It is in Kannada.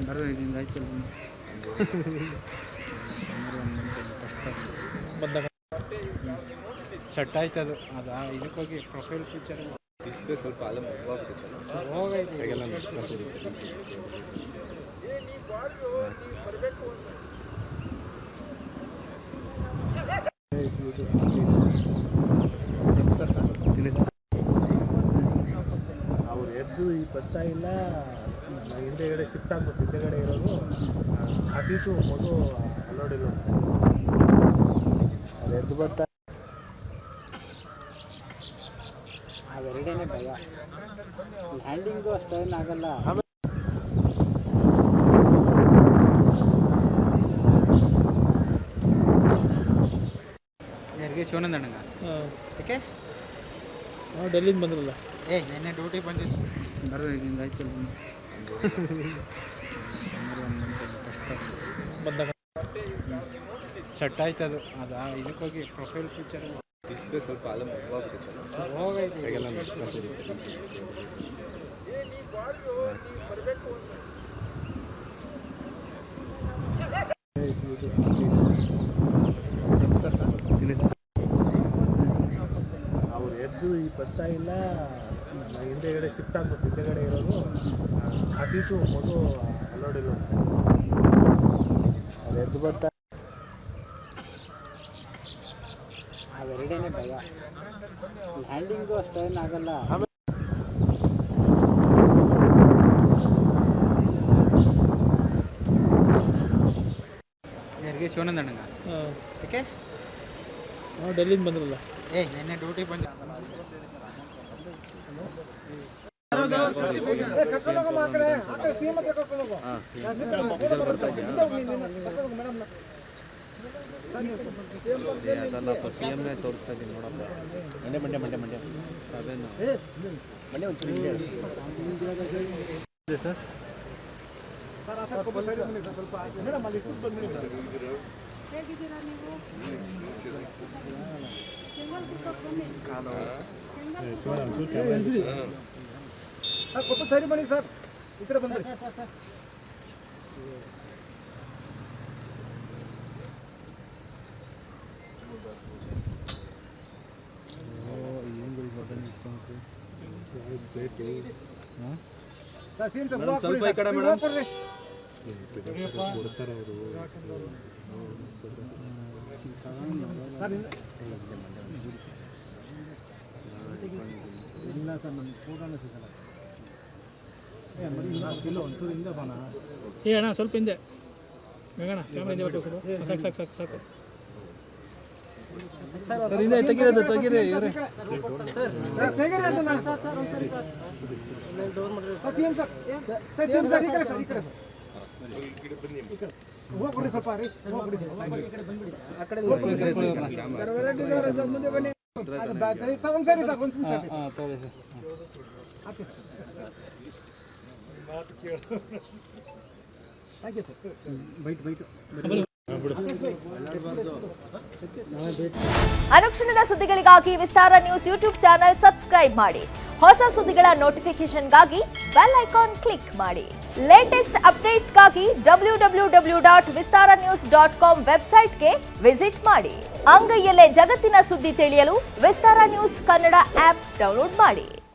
ಬರ್ರಿ ಹಿಂಗೆ ಆಯ್ತು ಸೆಟ್ ಆಯ್ತು ಅದು ಇದಕ್ಕೆ ಹೋಗಿ ಪ್ರೊಫೈಲ್ ಪಿಕ್ಚರ್ ಡಿಸ್ಪ್ಲೇ ಸ್ವಲ್ಪ ಅಲ್ಲ ಅವ್ರು ಎದ್ದು ಈ ಬರ್ತಾ ಇಲ್ಲ ಹಿಂದೆಗಡೆ ಶಿಫ್ಟ್ ಆಗ್ಬೇಕು ಹಿಂದೆಗಡೆ ಇರೋದು ಆ ಸೀಟು ಮಗು ಅಲ್ಲೋಡಿಲ್ಲ ಅದು ಎದ್ದು ಬರ್ತಾ ಅವೆರಡೇನೆ ಭಯ ಹ್ಯಾಂಡಿಂಗು ಅಷ್ಟೇನಾಗಲ್ಲ. ಯಾರಿಗೆ ಶಿವನಂದ ಅಣ್ಣಂಗ ಯಾಕೆ ನಾವು ಡೆಲ್ಲಿಂದ ಬಂದ್ರಲ್ಲ ನೆನ್ನೆ ಡ್ಯೂಟಿ ಬಂದಿದ್ದು ಬರ್ರಿ ಹಿಂಗೆ ಆಯ್ತು ಬಂದಾಗ ಸೆಟ್ ಆಯ್ತು ಅದು ಇದಕ್ಕೆ ಹೋಗಿ ಪ್ರೊಫೈಲ್ ಪಿಕ್ಚರ್ ಡಿಸ್ಪ್ಲೇ ಸ್ವಲ್ಪ ಅಲ್ಲ ಅವ್ರು ಎದ್ದು ಈ ಬರ್ತಾ ಇಲ್ಲ ಹಿಂದೆಗಡೆ ಶಿಫ್ಟ್ ಆಗ್ಬೇಕು ಹಿಂದೆಗಡೆ ಇರೋದು ಆ ಸೀಟು ಮಗು ಅಲ್ಲೋಡಿಲ್ಲ ಅದು ಎದ್ದು ಬರ್ತಾ ಅವೆರಡೇನೆ ಭಯ ಹ್ಯಾಂಡಿಂಗು ಅಷ್ಟೇನಾಗಲ್ಲ. ಯಾರಿಗೆ ಶಿವನಂದ ಅಣ್ಣಂಗ ಯಾಕೆ ನಾವು ಡೆಲ್ಲಿಂದ ಬಂದ್ರಲ್ಲ ನೆನ್ನೆ ಡ್ಯೂಟಿ ಬಂದಿದ್ದು ಅದಲ್ಲಪ್ಪ ಸಿ ಎಮ್ನೇ ತೋರಿಸ್ತಾ ಇದ್ದೀನಿ ನೋಡಪ್ಪ. ಮಂಡ್ಯ ಸಭೆನು ಮಂಡ್ಯ ಒಂದು ಸರ್ ಸರಿ ಬನ್ನಿ ಸರ್ ಈ ಕಡೆ ಬಂದ್ರಿ ಸ್ವಲ್ಪ ಈ ಕಡೆ ಮೇಡಮ್ ಕೊಡ್ತಾರೆ ಅವರು ಇಲ್ಲ ಸರ್ ನನ್ನ ಫೋಟೋನೇ ಸಿಗಲ್ಲ ಒಂಚೂರು ಹಿಂದೆ ಬಾಣ ಅಣ್ಣ ಸ್ವಲ್ಪ ಹಿಂದೆ ಗಂಗಣ್ಣ ಕ್ಯಾಮ್ರಾ ಹಿಂದೆ ಬರ್ತದೆ ಸಾಕು ಸಾಕು ಸಾಕು ಸಾಕು ಸರ್ ಹಿಂದೆ ತೆಗಿರೋದು ತೆಗೀರಿ ಇವರೇ ಹೋಗ್ಬಿಡಿ ಸ್ವಲ್ಪ ರೀ ಹೋಗ್ಬಿಡಿ ಆ ಕಡೆ ಸರಿ ಸರ್ ಒಂದು ನಿಮಿಷ ಹಾಗೆ ಸರ್ ಬೈಟ್ ಅನುಕ್ಷಣದ ಸುದ್ದಿಗಳಿಗಾಗಿ ವಿಸ್ತಾರ ನ್ಯೂಸ್ ಯೂಟ್ಯೂಬ್ ಚಾನೆಲ್ ಸಬ್ಸ್ಕ್ರೈಬ್ ಮಾಡಿ. ಹೊಸ ಸುದ್ದಿಗಳ ನೋಟಿಫಿಕೇಶನ್ಗಾಗಿ ಬೆಲ್ ಐಕಾನ್ ಕ್ಲಿಕ್ ಮಾಡಿ. ಲೇಟೆಸ್ಟ್ ಅಪ್ಡೇಟ್ಸ್ಗಾಗಿ www.vistaranews.com ವೆಬ್ಸೈಟ್ಗೆ ವಿಸಿಟ್ ಮಾಡಿ. ಅಂಗೈಯಲ್ಲೇ ಜಗತ್ತಿನ ಸುದ್ದಿ ತಿಳಿಯಲು ವಿಸ್ತಾರ ನ್ಯೂಸ್ ಕನ್ನಡ ಆಪ್ ಡೌನ್ಲೋಡ್ ಮಾಡಿ.